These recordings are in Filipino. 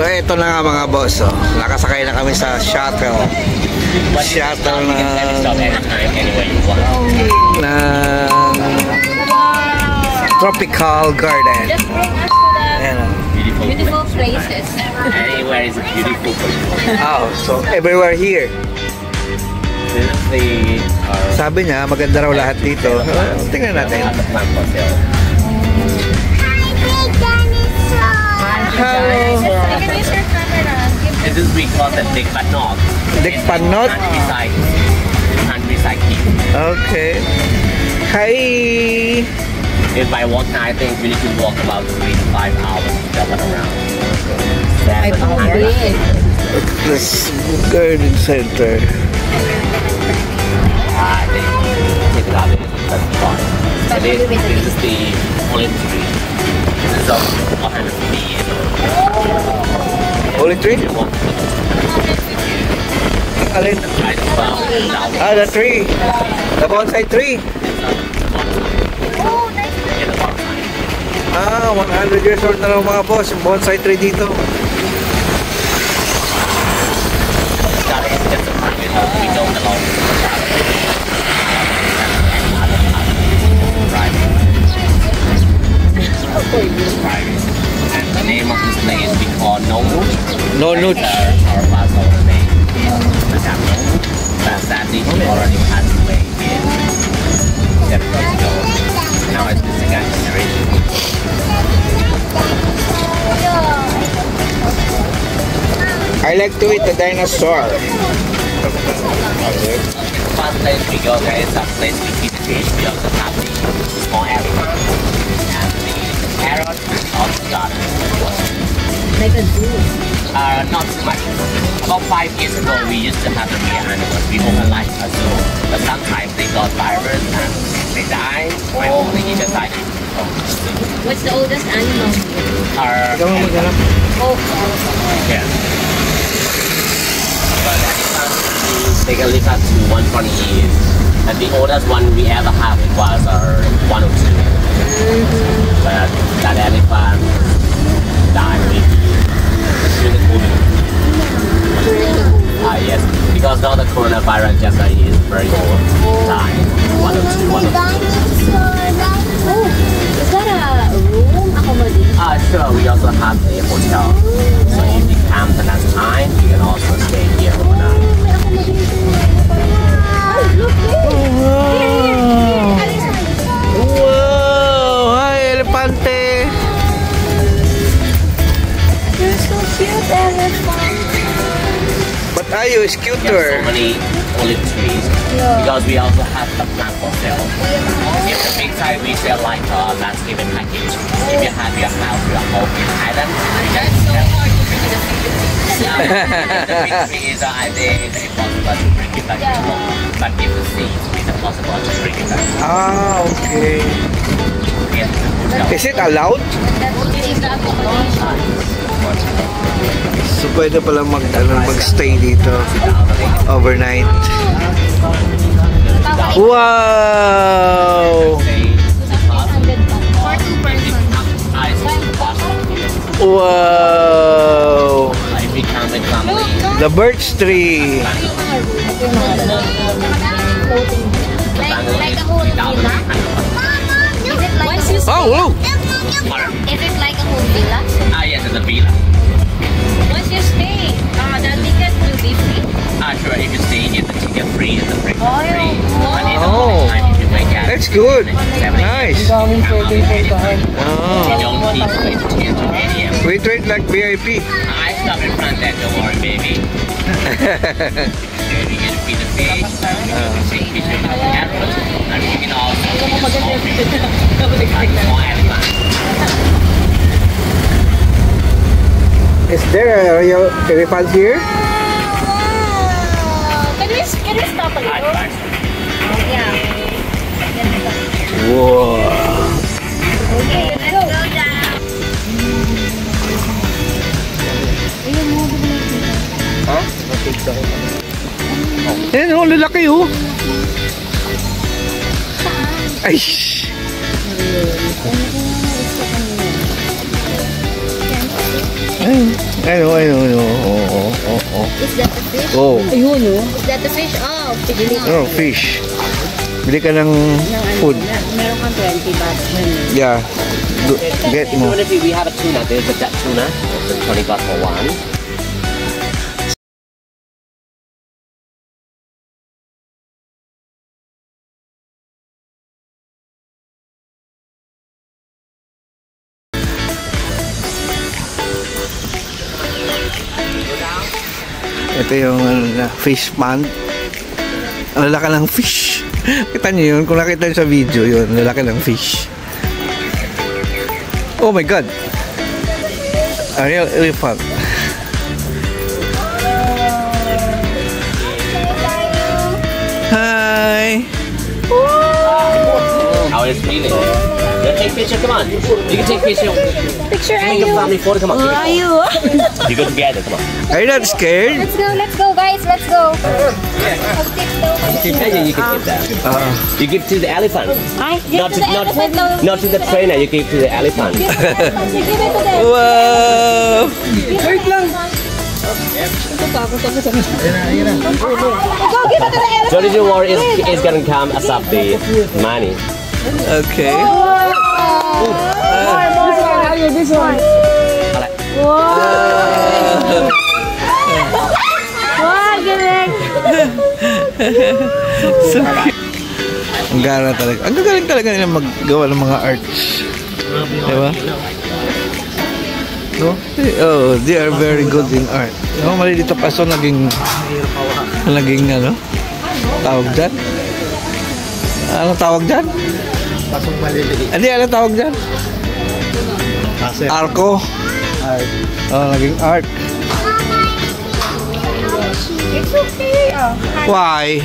So ito na nga mga boss, oh. Nakasakay na kami sa shuttle. Shuttle na Tropical Garden. Just bring us to the beautiful places. Anywhere is beautiful. Oh, so everywhere here. Sabi niya, maganda raw lahat dito. Tingnan natin. This is we call the Dikpanot. Dikpanot? Countryside. Okay. Hi. If by walk, I think we need to walk about 3 to 5 hours to travel around. 5 hours. This garden center. Check it out. That's fun. This is the olive tree. This is also 150 years old. Olive tree? Alin? Ah, the tree. The bonsai tree. Ah, 100 years old na lang mga boss. Yung bonsai tree dito. And the name of this place we call Nonu. Nonu. Our pastor name. But sadly, he already passed away in 7 years ago. Now it's the second generation. I like to eat the dinosaur. The first place we go there is a place we keep the fish. We also have the small elephant and the parrot and also garden. Like a zoo. Not too much. About 5 years ago, we used to have the real animals. We opened like a zoo, but sometimes they got virus and they die. My only decided to go to the zoo. What's the oldest animal here? Oh, Yeah. But they can live up to 120 years. And the oldest one we ever have was 102. But that elephant died during the COVID. Yes, because now the coronavirus just is very old. Died 102, 102. oh, is that a room accommodation? Sure, we also have a hotel. So if you come the next time, you can also stay here overnight. Wow! Hi, Elepante! You're so cute, elephant. But Ayo is We cuter. have so many olive trees because we also have the plant for sale. If the big side we sell like a landscaping package. If you have your house, your home in Thailand, we can sell. The big tree is I think it's impossible to bring it back to home. But if the seeds, it's possible to bring it back. Ah, okay. Yes. Is it allowed? This is the accommodation. So pwede pala mag-stay dito overnight. Wow! For 2 persons. Wow! If we count the family, The birch tree. Like a whole villa? Is it like a whole Oh, look! Is it like a whole villa? yes, it's a villa. Once you stay, the ticket will be free. Sure, if you stay here, the ticket free and the breakfast Oh, free. wow. And in the morning time, if you wake up, That's good. Nice. you Oh. don't need to wait until 8 a.m. We treat like VIP. I stop in front there, don't worry, baby. You can feed the fish, take pictures of the elephant, and you can also feed the small fish, like small elephant. Is there a real elephant here? Can we stop a little? Yeah. Wow. Okay, let's go down. Ayan oh, lalaki oh. Ay, shh. Ayun. Ano. Oh. Is that the fish? Oh. Ayun, oh. Is that the fish? Oh, fish na. Oh, fish. Bili ka ng food. Meron kang 20 bucks. Yeah. Get mo. Even if we have a tuna, there's a that tuna. It's 20 baht for one. Ito yung fish pond. Ang lalaki ng fish. Kita niyo yun? Kung nakita niyo sa video yun, lalaki ng fish. Oh my God! A real elephant. Hi! How is it feeling? Yeah, take picture, come on. You can take picture. Picture, Make a family photo, come on. Who are you? You go together, come on. Are you not scared? Let's go, guys. Let's go. Yeah, you can give that. You give to the elephant. Not to the trainer, you give to the elephant. Give it to them. Wow! Wait lang. Go, give it to the elephant. Don't you worry, it's gonna come as up the money. Okay. This one. Wow, galing. So cute. Ang gara talaga. Ang gagaling talaga nila maggawa ng mga arts. Diba? No? Oh, they are very good in art. Yung mali dito paso naging ano? Tawag dyan? Anong tawag dyan? Pasong maliliit. Hindi, anong tawag dyan? Arko. Art. Oh, naging art. It's okay. Why?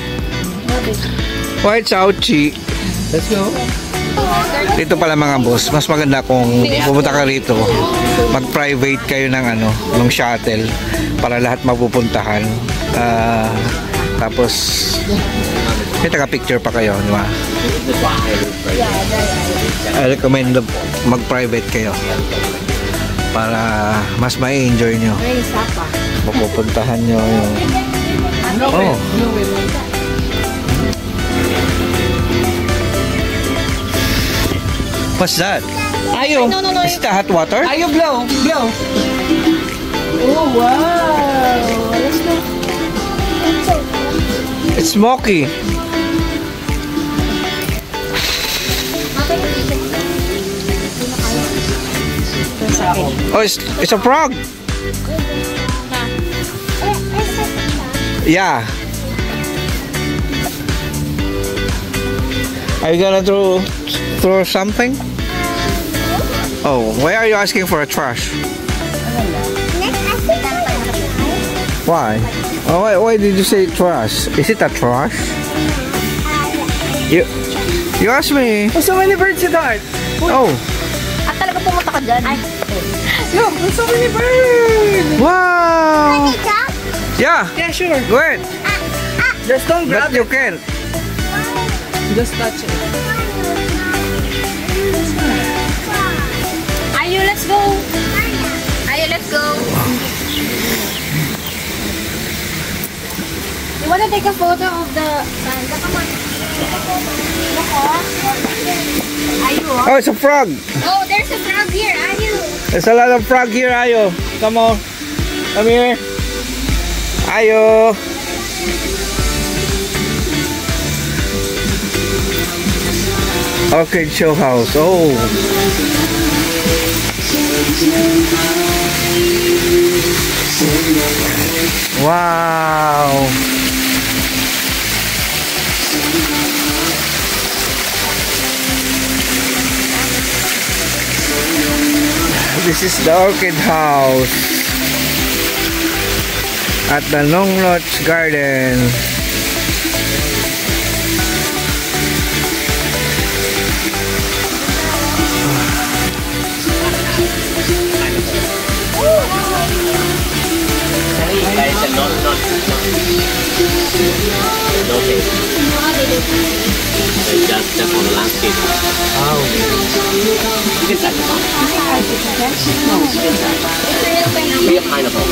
Why it's ouchy? Let's go. Dito pala mga boss, mas maganda kung pupunta ka rito, mag-private kayo ng ng shuttle para lahat mapupuntahan. Tapos may taga-picture pa kayo, di ba? I recommend mag-private kayo para mas ma-enjoy nyo. Mapupuntahan nyo yung... Oh. What's that? Ayo. No. Is it hot water? Ayo, blow. Oh, wow. Let's go. It's smoky. Oh, it's a frog. Yeah. Are you gonna throw something? Oh, why are you asking for a trash? Why? Oh, why did you say trash? Is it a trash? You asked me. Oh, so many birds in the art. Oh, At talaga pumunta ka dyan. Ay. Look, there's so many birds. wow. Yeah, Yeah, sure. go ahead. Just don't grab But you can. Just touch it. Ayo, let's go. Ayo, let's go. You wanna take a photo of the panda? Come on. Ayo. Oh, it's a frog. Oh, there's a frog here. Ayo. There's a lot of frog here, Ayo. Come on. Come here. Ayo. Orchid Show House. Oh. Wow. This is the Orchid House at the Nongnoch Garden. Guys, No taste. It's just on the landscape. Oh. You can try it. No, you can try. We have pineapple.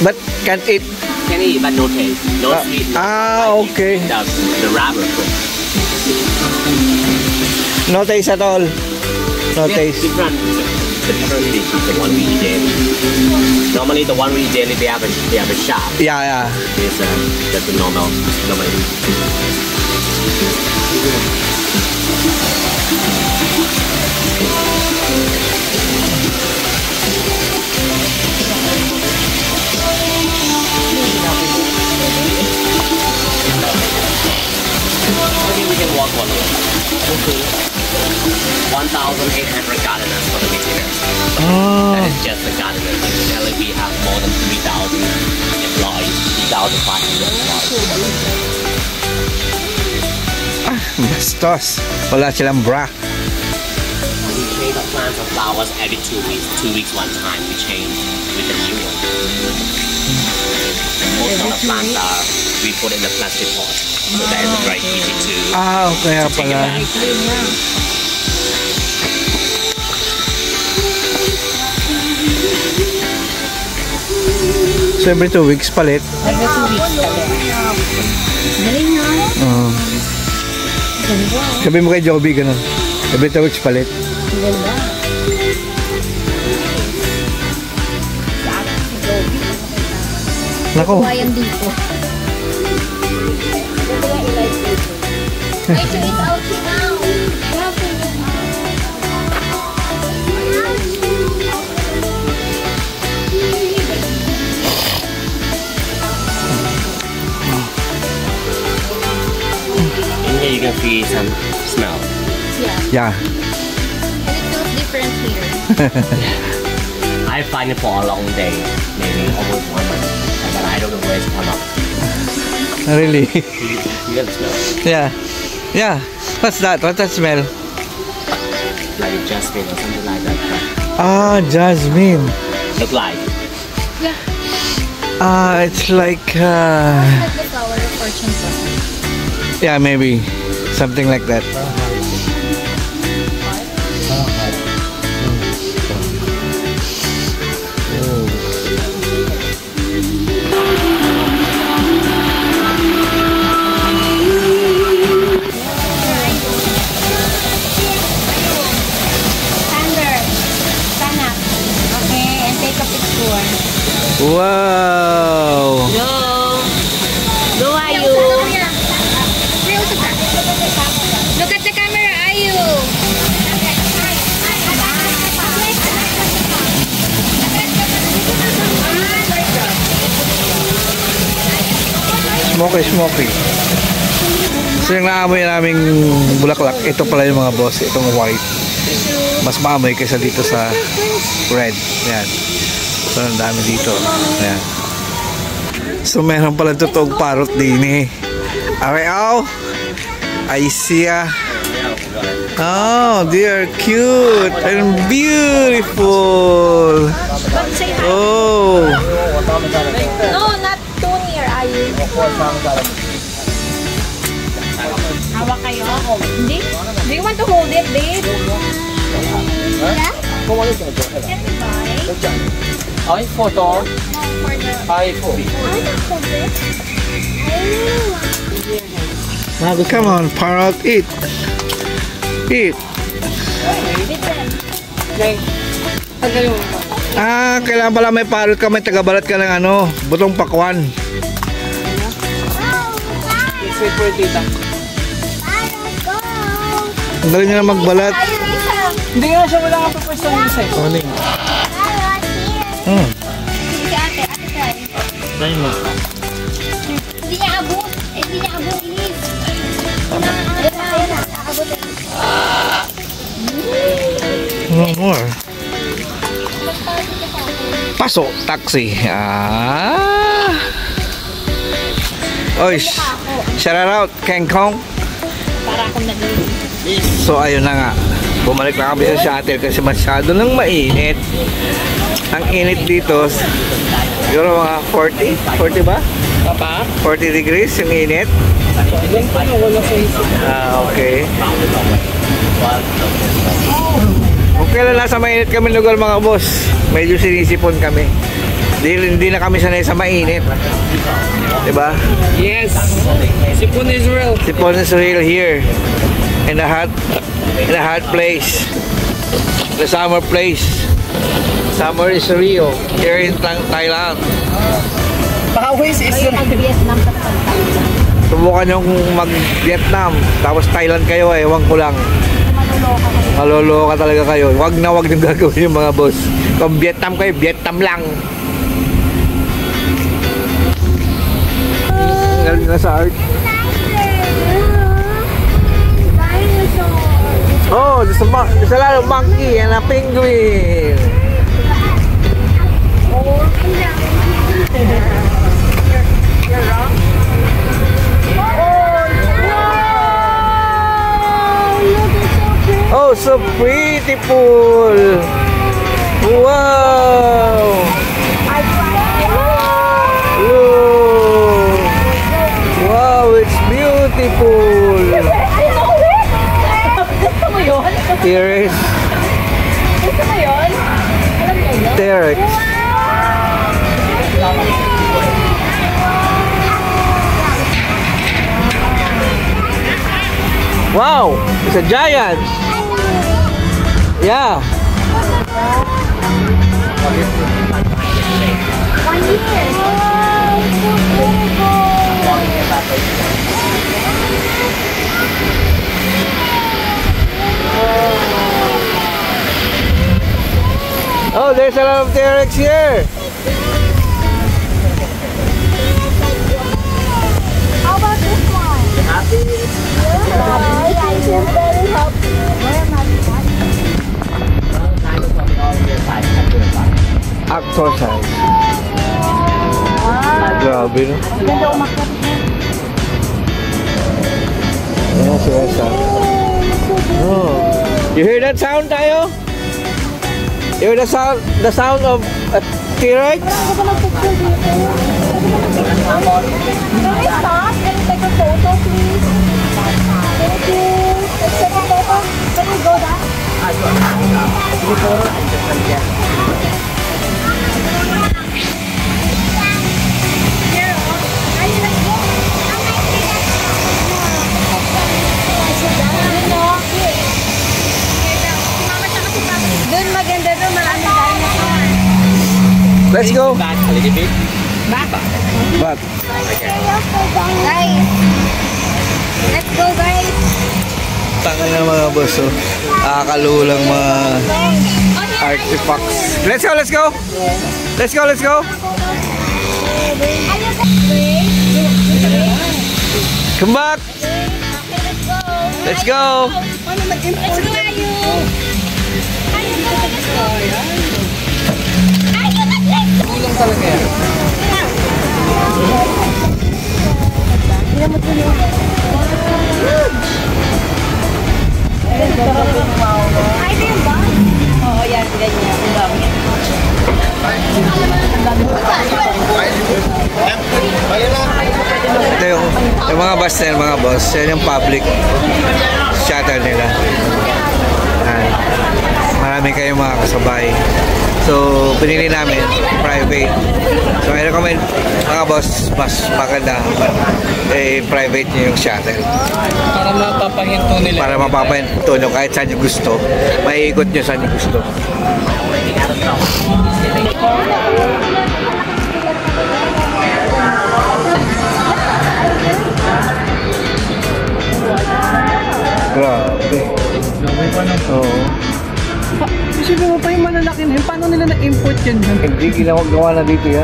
But can't eat. Can eat, but no taste. No sweet. No spicy. Okay. The rubber fruit. No taste at all. No taste. Different fish is the one we eat daily. Normally the one we eat daily they have a sharp. Yeah. It's just a normal. Maybe we can walk one way. Okay. 1,800 gardeners for the visitors. Oh. That is just the gardeners. Generally we have more than 3,000 employees, 3,500 employees. Bastos. Wala silang bra. We change the plants and flowers every 2 weeks. 2 weeks one time we change with the new one. And most of the plants are we put in the plastic pot. So that is very easy to Kaya take pala. it back. So every 2 weeks palit. Every 2 weeks kami. Galing na. Ganda. Sabi mo kay Joby ganun. Every 2 weeks palit. Ganda. Nako. Kawayan dito. Ay, so it's out now. In here you can feel some smell. Yeah. And it feels different here. I find it for a long day, maybe almost 1 month. But I don't know where it's come up. Really? You can smell it. Yeah. What's that? What's that smell? Like jasmine or something like that. Jasmine. Look like. It's like Like the flower of fortune song. yeah, maybe something like that. Stand up. Okay, and take a picture. Wow. No, Ayu. Look at the camera, Ayu. Smoky. So yung naamoy naming bulaklak, ito pala yung mga boss, itong white. Mas maamoy kaysa dito sa red. Yan. So ang dami dito. Yan. So meron pala totoong parrot din eh. Okay, I see ya. Oh, they are cute and beautiful. Oh. No, not too near, Ayu. Hawak kayo? Hindi? Do you want to hold it, babe? Yeah? Can we buy? photo. No, for the... iPhone. Come on, parrot, eat. Eat. Kailangan pala may parrot ka, may tagabalat ka ng ano, butong pakwan. Ang galing nyo na magbalat. Hindi nga siya wala ka pa sa isa. Morning. Sige, ate try. Try mo. Hindi niya abot. Hindi niya abot, Liz. Ayun na, abot. No more. Pasok, taxi. Oy, shout out, King Kong. Para akong nag-iis. So ayun na nga. Bumalik na kami sa shuttle kasi masyado nang mainit. Ang init dito. Siguro mga 40? 40 ba? Papa? 40 degrees yung init? Ilan pa na wala sa isip? Okay. Kung kailan nasa mainit kami lugar mga boss, medyo sinisipon kami. Hindi na kami sanay sa mainit. Diba? Yes! Sipon Israel. Sipon is real here. In a hot place. The summer place. Summer is real. Here in Thailand. Pawis is Vietnam ka pa. Subukan yung mag-Vietnam. Tapos Thailand kayo, ewan ko lang. Maloloka talaga kayo. Wag na wag nyung gagawin yung mga boss. Kung Vietnam kayo, Vietnam lang. Galing na sa art. Oh, there's a lot of monkey and a penguin. Oh, so beautiful. Wow. Look. Wow, it's beautiful. Gusto mo yun? T-Rex. Gusto mo yun? Alam mo yun? T-Rex. Wow, it's a giant. Yeah. 1 year. Oh, there's a lot of T-Rex here. How about this one? I feel very happy. Where am I? Exercise. Grabe, no? Ganda umakyat. Ayan si Esa. Oh. You hear that sound tayo? You hear the sound of a T-Rex? Can we stop and take a photo, please? Thank you. Let's take a photo. Can we go down? Doon maganda doon, maraming dinosaur. Let's go. Back a little bit. But Guys, let's go guys. tangin na mga boss, oh. Nakakalulang mga artifacts. Let's go, let's go. Let's go, let's go. Come back. Let's go. Let's go, Ayu. Kulang talaga yan. Ay, ito yung bus? Oo, yan. Ganyan. Ang dami. Ito yung mga bus na yun, mga boss. Yan yung public shuttle nila. Yan. Marami kayong mga kasabay. So, pinili namin private. So, I recommend mga boss, mas maganda private nyo yung shuttle. Para mapapahinto nila. Para mapapahinto nyo kahit saan nyo gusto. Maiikot nyo saan nyo gusto. Grabe. Oo. Isipin mo pa yung malalaki na yun. Paano nila na-import yan? Hindi gawa na dito yan.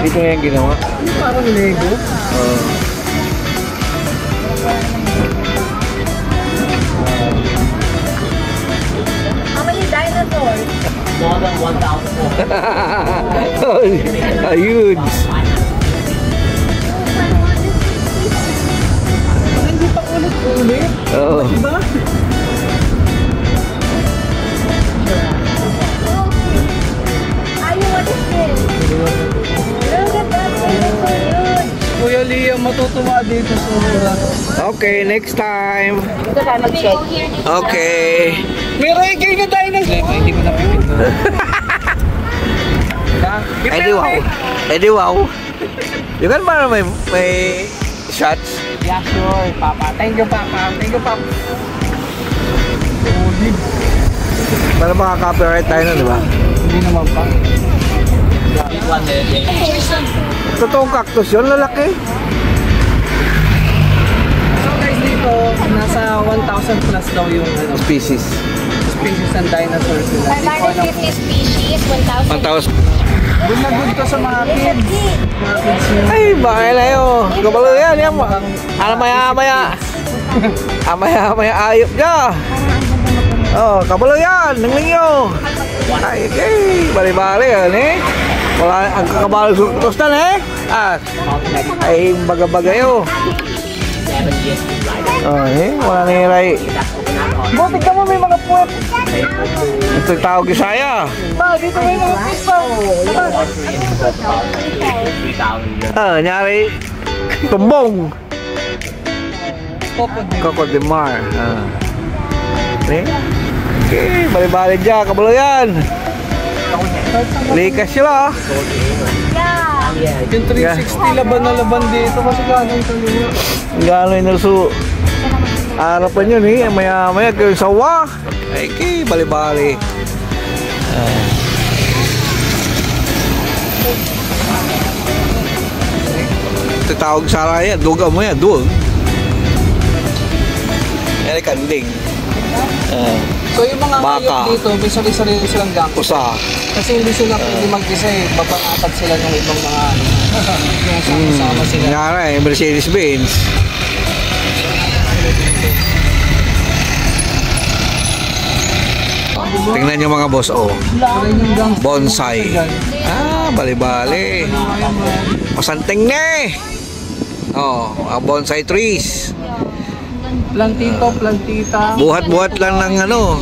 Dito na yung ginawa. Parang Lego. Oo. How many dinosaurs? More than 1,000. Huge. Hindi pa ulit-ulit. Oo. Diba? Ayu, what is this? Liam matutuwa dito sa... Okay, next time. Dito tayo mag-check. Okay. May reggae na tayo ng... Hindi ko napipindot. Eh di wow. Eh di wow. Yung kan para may shots. Yeah, sure, Papa. Thank you, Papa. Thank you, Papa. Para makaka-copyright tayo nun, di ba? Hindi naman pa. This one, Totoong cactus yun, lalaki. So guys, dito, nasa 1,000 plus daw yung Species. species ng dinosaurs nila. Hindi ko alam 550 species, 1,000. 1,000. good na good to sa mga kids. Mga kids yun. Ay, bakit na yun? Kabalo yan, yan. Maya-maya. Maya-maya ayop niya. Oh, kabalo yan. Nanglinyo. Ay, okay. Bali-bali yan, eh. Wala, ang kakabalo sultos na, eh. Ay, baga-baga yun. 7 years to fly. Oh, eh. Wala na yung ray. Buti ka mo, may mga puwet. Ito yung tawag Isaya. Pa, dito may mga fish pa. 3,000 years. Nyari. Tumbong. Crocodile. Crocodile. Eh? Okay, bali-bali dyan. Kabalo yan. Likas sila. Yung 360 laban na laban dito kasi gano'ng kaliwa. Gano'y nasu. Harapan yun eh. Maya-maya kayo sawa. Ay, okay, bali-bali. Ito tawag sa raya. Duga mo yan. Dug. Yan ay kanding. So yung mga Baka. hayop dito, may sarili-sarili silang gamit. Usa. Kasi hindi sila pwede mag-isa eh. Babanatag sila ng ibang mga yung sama-sama sila. Nga eh, Mercedes-Benz. Tingnan nyo mga boss, oh. Try yung gangster. Bonsai. Bali-bali. Masanting na eh. Oh, ang bonsai trees. Plantito, plantita. Buhat-buhat lang ng ano,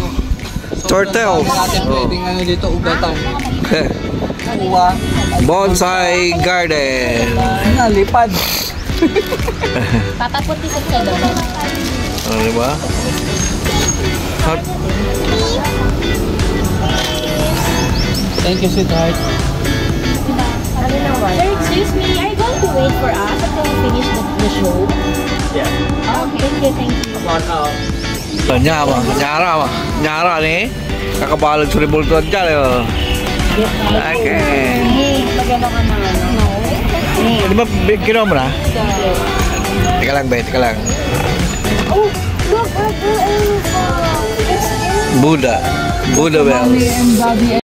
turtles. Natin pwedeng ano dito, ugatan. Uwa. Bonsai garden. Nalipad. Tataputi sa sila. Ano diba? Thank you, sweetheart. Sir, excuse me, are you going to wait for us until we finish the show? Yeah. Okay, thank you. Nyara nih. Kakabalag sa ribultuan dyan. Okay. Magano ka na ano? Di ba, kinuha mo na? Teka lang, be, teka lang. Oh, look, it's Buddha. Buddha bells. Mommy and daddy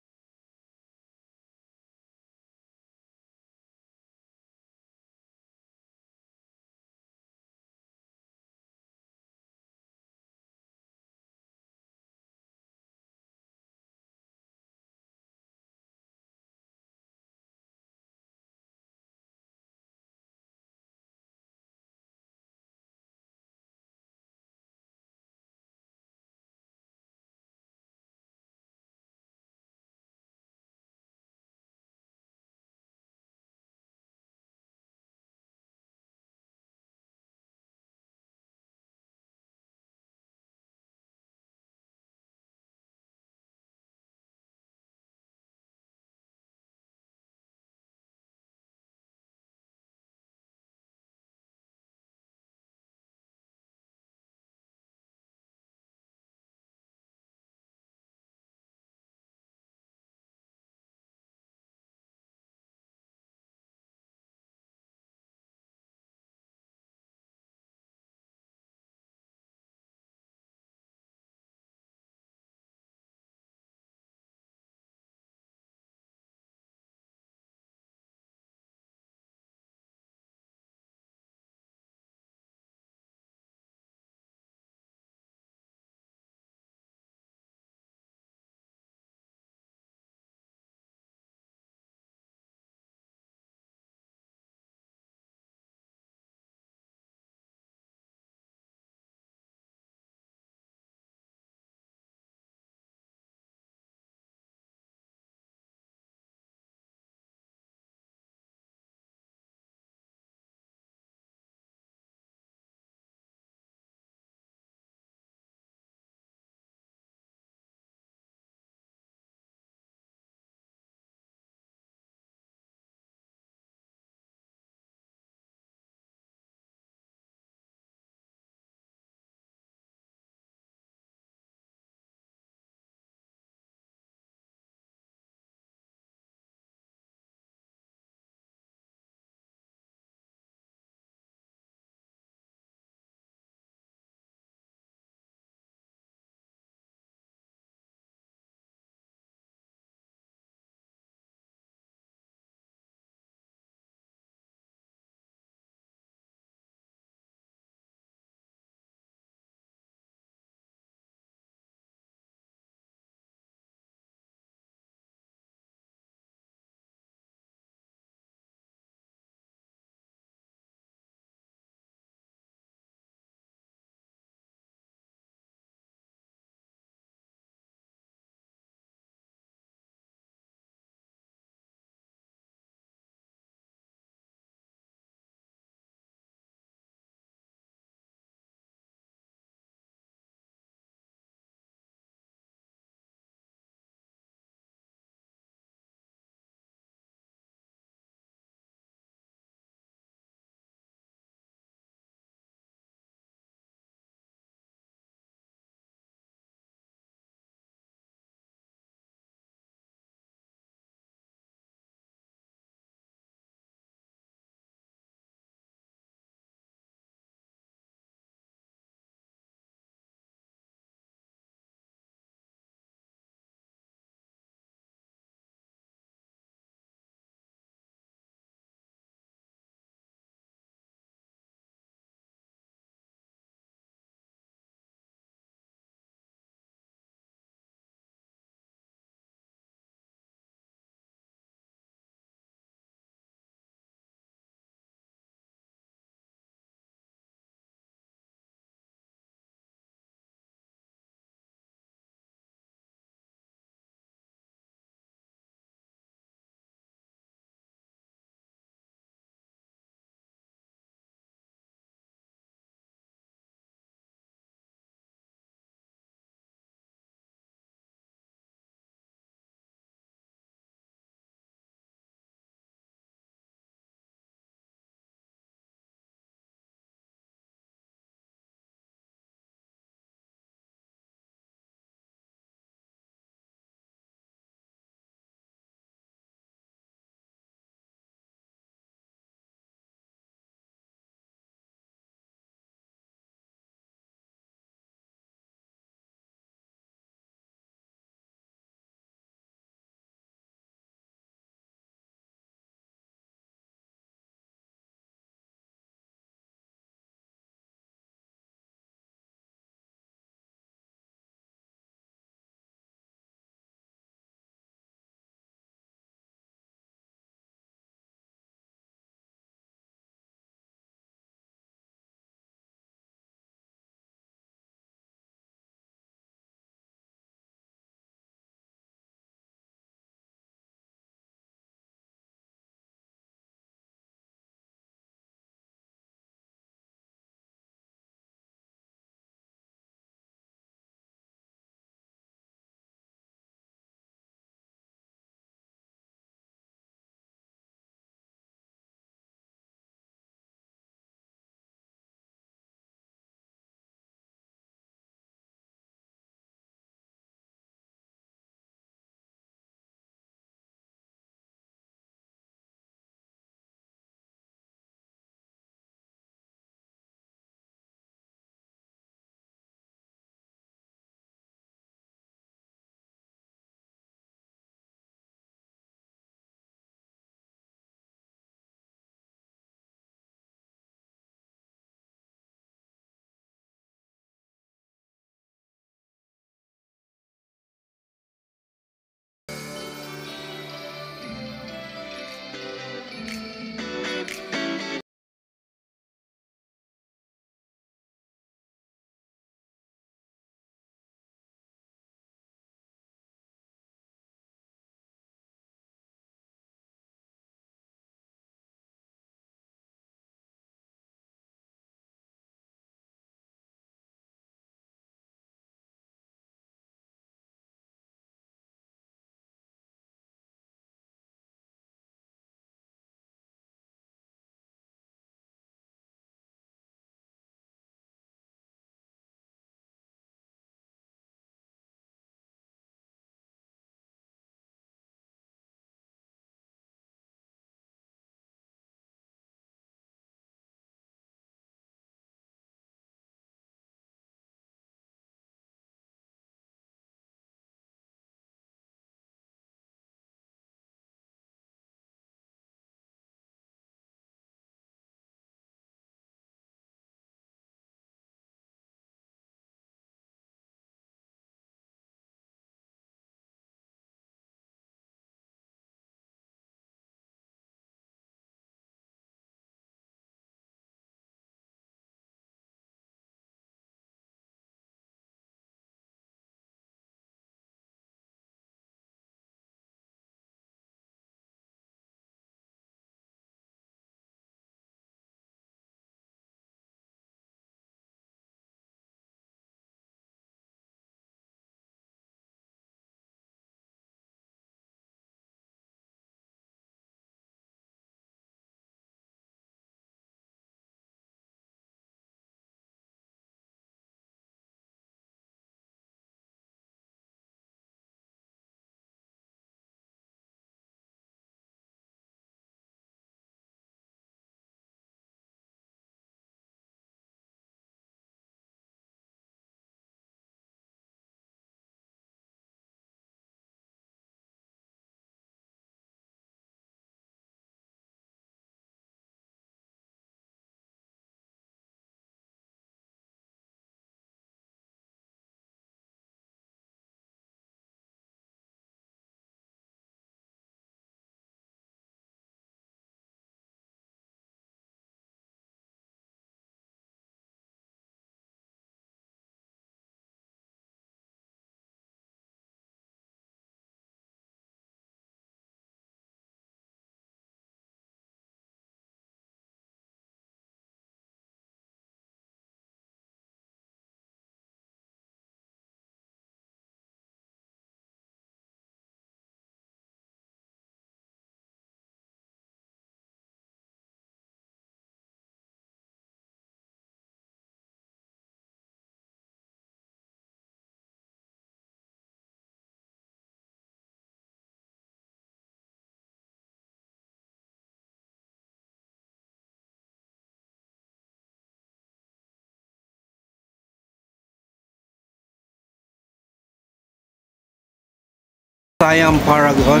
Siam Paragon,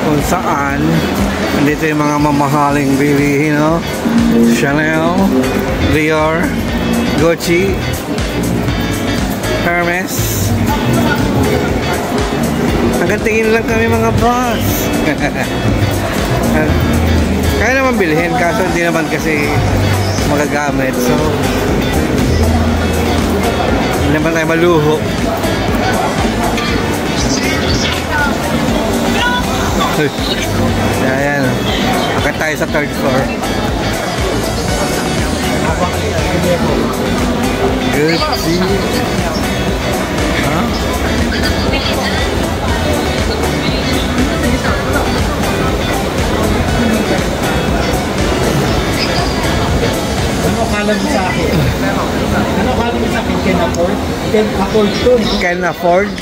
kung saan andito yung mga mamahaling bilihin, no? Chanel, Dior, Gucci, Hermes. Hanggang tingin lang kami mga boss. Kaya naman bilhin, kaso hindi naman kasi magagamit, so hindi naman tayo maluho. Ayan, akit tayo sa third floor. Good see. Huh? Ano akala mo sa akin? Ano akala mo sa akin? Can afford? Can afford to. Can afford?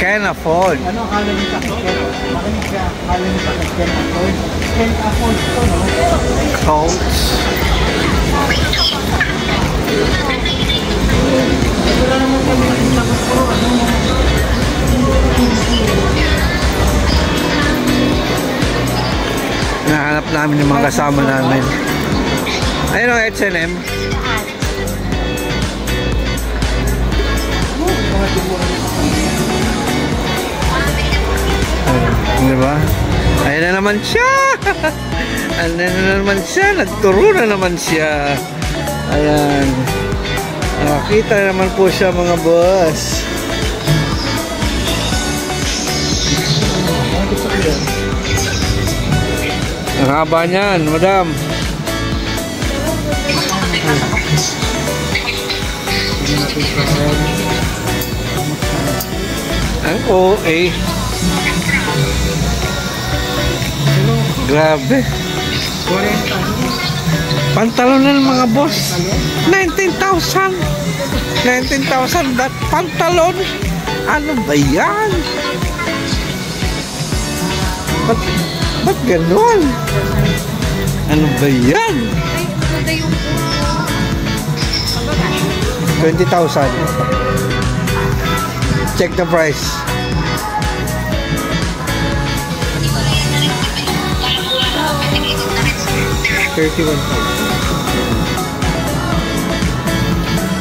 Can afford. Ano akala mo sa akin? Makinig ka. Akala mo sa akin? Can afford? Can afford to, no? Coats. Wala naman kami takot ko. Ano? Nahanap namin yung mga kasama namin. Ayun o, H&M. Di ba? Ayun na naman siya! Ayun na naman siya! Nagturo na naman siya! Ayan. Nakakita naman po siya mga boss. Ang haba niyan, madam. Ang OA. Grabe. Pantalon na ng mga boss. 19,000. 19,000 that pantalon. Ano ba yan? Ba't ganun? Ano ba yan? 20,000. Check the price.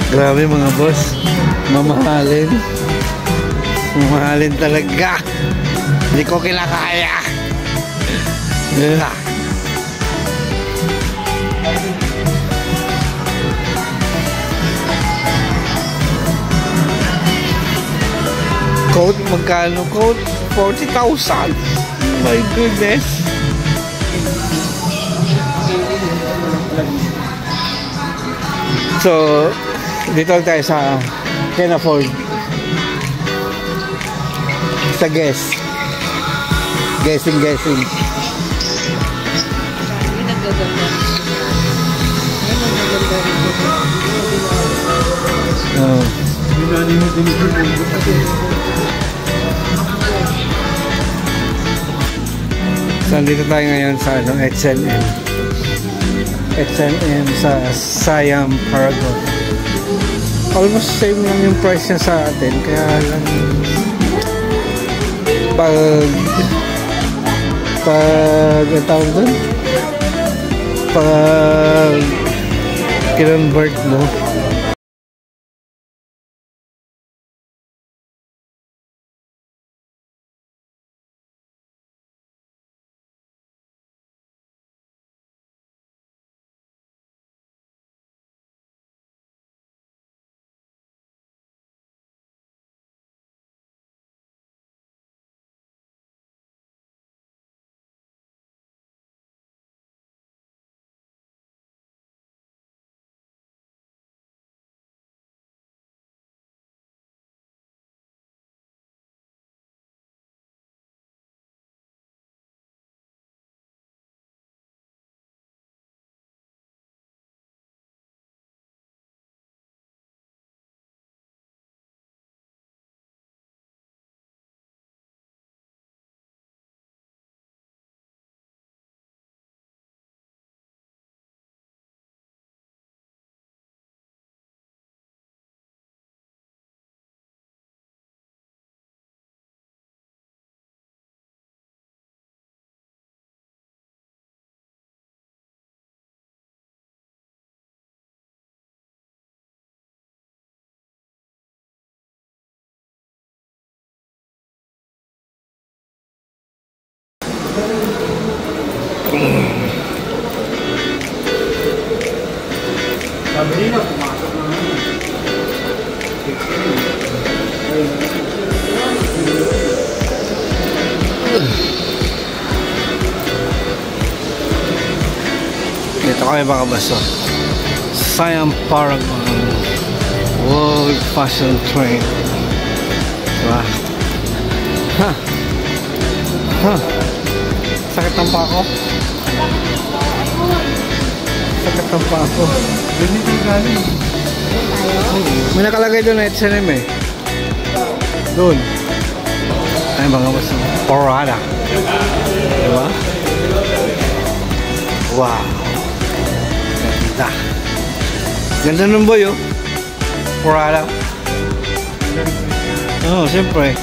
Grabe mga boss. Mamahalin. Mamahalin talaga. Hindi ko kinakaya. Coat, magkano coat? 40,000. My goodness. So, dito tayo sa can afford. Sa guess. Guessing. Oh. So, dito tayo ngayon sa H&M. H&M sa Siam Paragon. Almost same lang yung price niya sa atin, kaya lang ang tawag doon, pag kinonvert mo Sabi nila, pumasok na naman. Dito kami mga baso. Siam Paragon World Fashion Train. Diba? Ha? Ha? Sakit ang pako? Sakit ang pako. Ganito yung galing. May nakalagay doon na H&M eh. Doon. Ay mga baso. Porada. Diba? Wow. Ganda. Ganda ng boy oh. Porada. Oo, siyempre.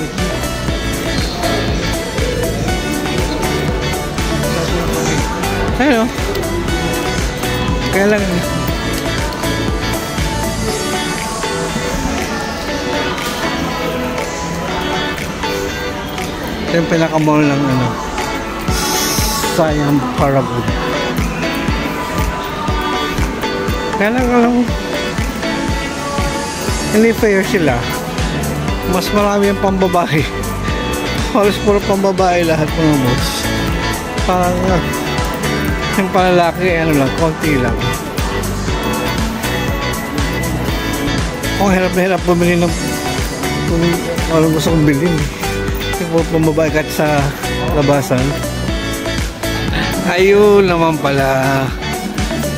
Ayun oh. Kaya lang. Ito yung pinakamall ng ano. Siam Paragon. Kaya lang alam, hindi fair sila. Mas marami yung pambabae. Halos puro pambabae lahat mga boss. Parang yung panlalaki, ano lang, konti lang. Kung hirap na hirap bumili ng walang gusto kong bilhin. Yung puro pambabae kahit sa labasan. Ayun naman pala.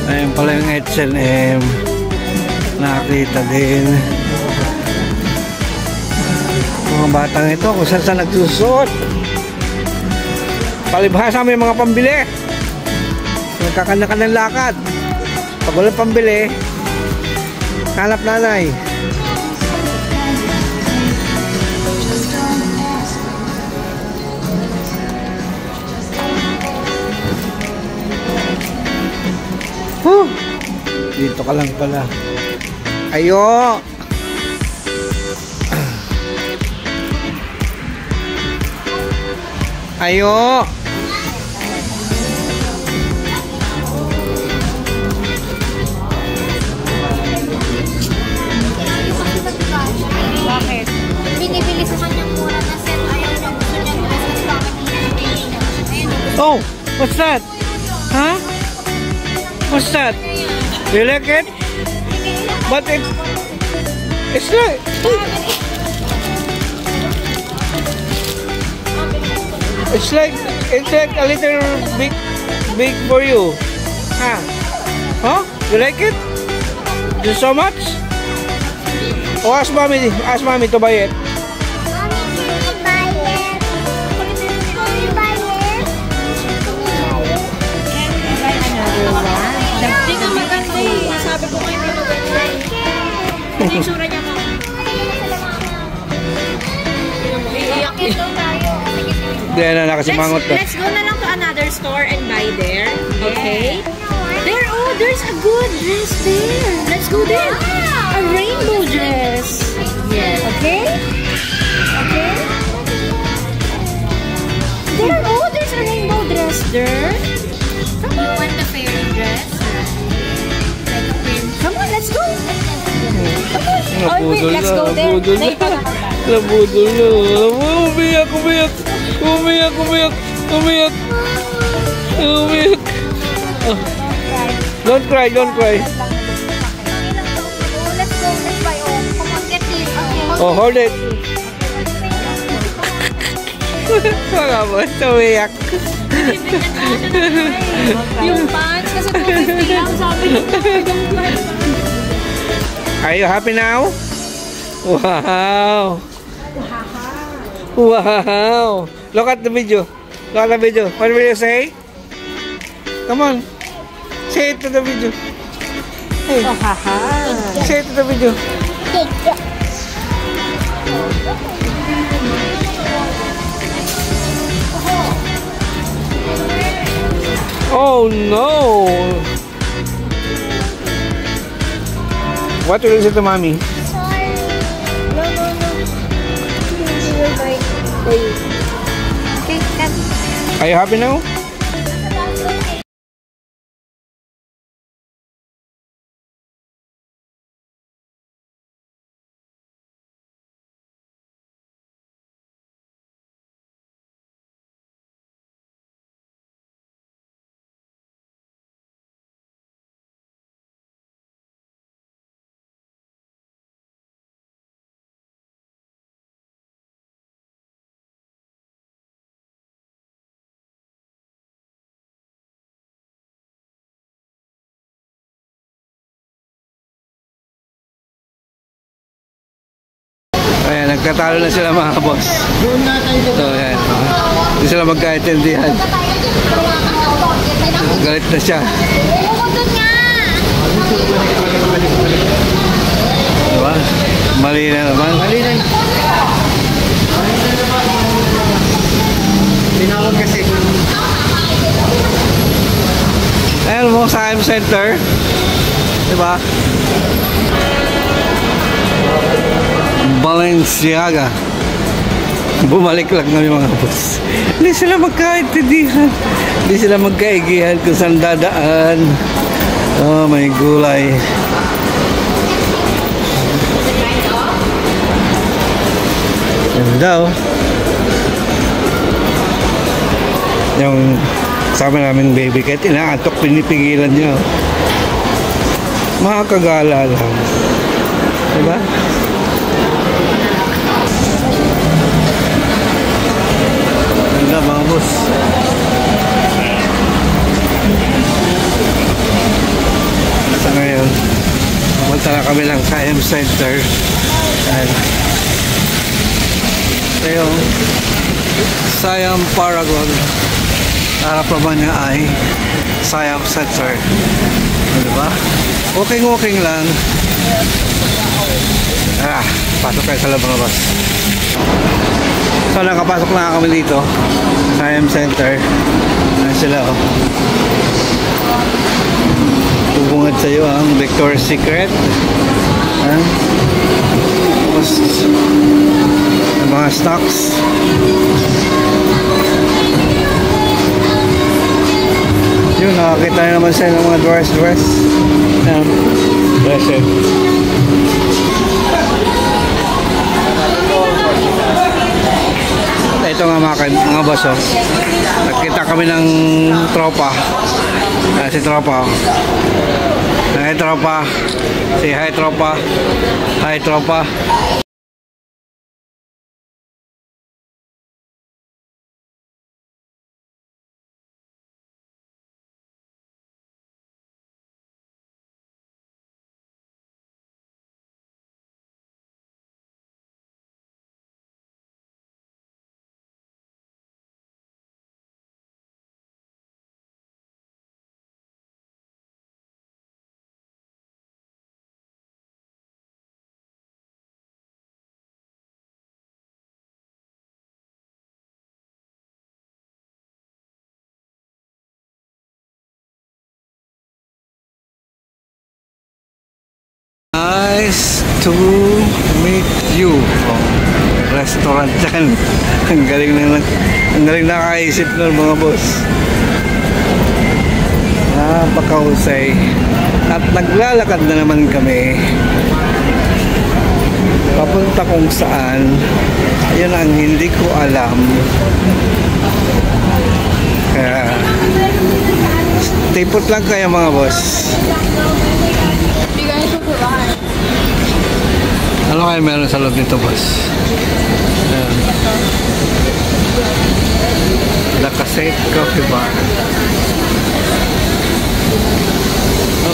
Ayun pala yung H&M. Nakita din. Mga batang ito kung saan saan nagsusot. Palibhasa may mga pambili. Nagkakanda-kanda ng lakad. Pag walang pambili, hanap nanay. Dito ka lang pala. Ayo. Ayo. Bakit? Binibili sa kanyang mura na set. Ayaw niya, gusto niya dresses. Bakit hindi niya? Ayun. Oh, what's that? Huh? What's that? You like it? But it's like it's like a little big for you. Huh? Huh? You like it? You so much? Oh, ask mommy to buy it. Hindi ka maganda eh. Sabi ko kayo hindi maganda eh. Hindi yung sura niya mo. Iiyak eh. Hindi na nakasimangot na. Let's go na lang to another store and buy there. Okay? There, oh, there's a good dress there. Let's go there. A rainbow dress. Yes. Okay? Okay? There, oh, there's a rainbow dress there. Come on. You want the fairy dress? Come on, let's go. Come on. Oh, wait, let's go there. Nabudol na. Umiyak. Don't cry. Let's go, let's buy all. Come on, get this. Oh, hold it. Mga boss, umiyak. Yung pants, kasi 250 lang, sabi ko. Are you happy now? Wow. Wow. Look at the video. What will you say? Come on. Say it to the video. Hey. Say it to the video. Oh no. What will you say to mommy? Sorry. No. We will buy for you. Okay, come. Are you happy now? nagkatalo na sila mga boss. Doon na tayo. So, yan. Hindi sila magkaintindihan. Galit na siya. Diba? Mali na naman. Mali na. Tinawag kasi. Ayan mo sa IM Center. Diba? Balenciaga. Bumalik lang kami mga boss. Hindi sila magkaintindihan. Hindi sila magkaigihan kung saan dadaan. Oh, may gulay. Ganda oh. Yung sama namin baby, kahit inaantok, pinipigilan niya. Makakagala lang. Diba? Ganda mga boss. Sa ngayon, pumunta na kami lang sa M Center. And yung Siam Paragon. Harap naman niya ay Siam Center. Diba? Walking lang. Pasok kayo sa loob mga boss. So nakapasok na kami dito sa Siam Center. Ayan sila oh. Bubungad sa iyo ang Victoria's Secret. Tapos mga stocks. Yun, nakakita na naman siya ng mga dress. Dress. Ito nga mga boss oh. Nakita kami ng tropa. Si tropa oh. Hi tropa. Say hi tropa. Hi tropa. Nice to meet you. Restaurant dyan. Ang galing nakaisip nun mga boss. Napakahusay. At naglalakad na naman kami papunta kung saan. Ayun ang hindi ko alam. Kaya tipot lang kayo mga boss. Ano kayo meron sa loob nito boss? The Cassette Coffee Bar.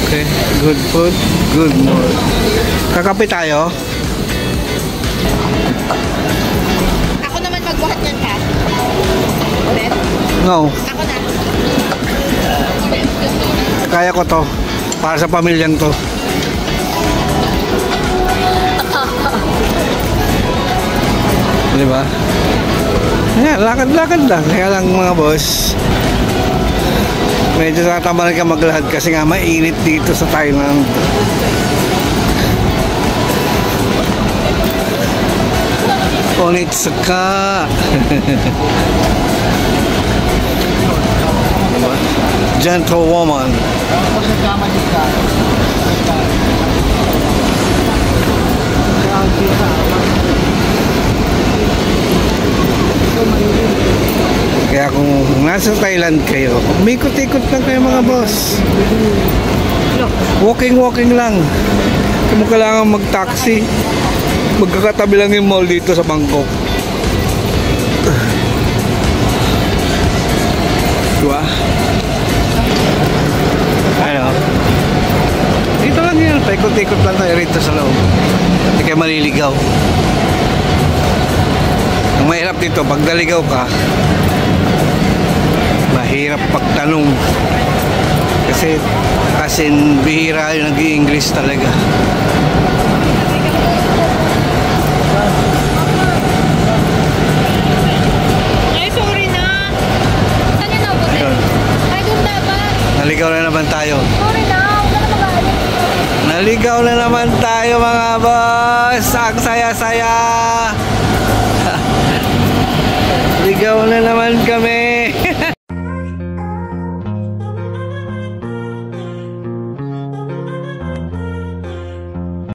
Okay, good food, good mood. Kakape tayo? Ako naman magbuhat yan pa. Ulit? No. Ako na. Kaya ko to. Para sa pamilyang to. Diba? Ayan, lakad-lakad lang. Kaya lang mga boss, medyo natamalan ka maglakad kasi nga mainit dito sa Thailand. Onitsuka. Gentlewoman. Tapos nagkamali ka. Kaya kung nasa Thailand kayo, umikot-ikot lang kayo mga boss. Walking lang. Kung mo kailangan mag-taxi, magkakatabi lang yung mall dito sa Bangkok. Diba? Ano? Dito lang yan. Paikot-ikot lang tayo rito sa loob. Hindi kayo maliligaw. dito, pag naligaw ka, mahirap pagtanong. Kasi bihira yung nag-i-English talaga. Ay, sorry na. Saan yun ako? Ayun. Ay, doon dapat. Naligaw na naman tayo. Sorry na. Huwag ka na mag-aalis. Naligaw na naman tayo mga boss. Ang saya-saya. Ligaw na naman kami.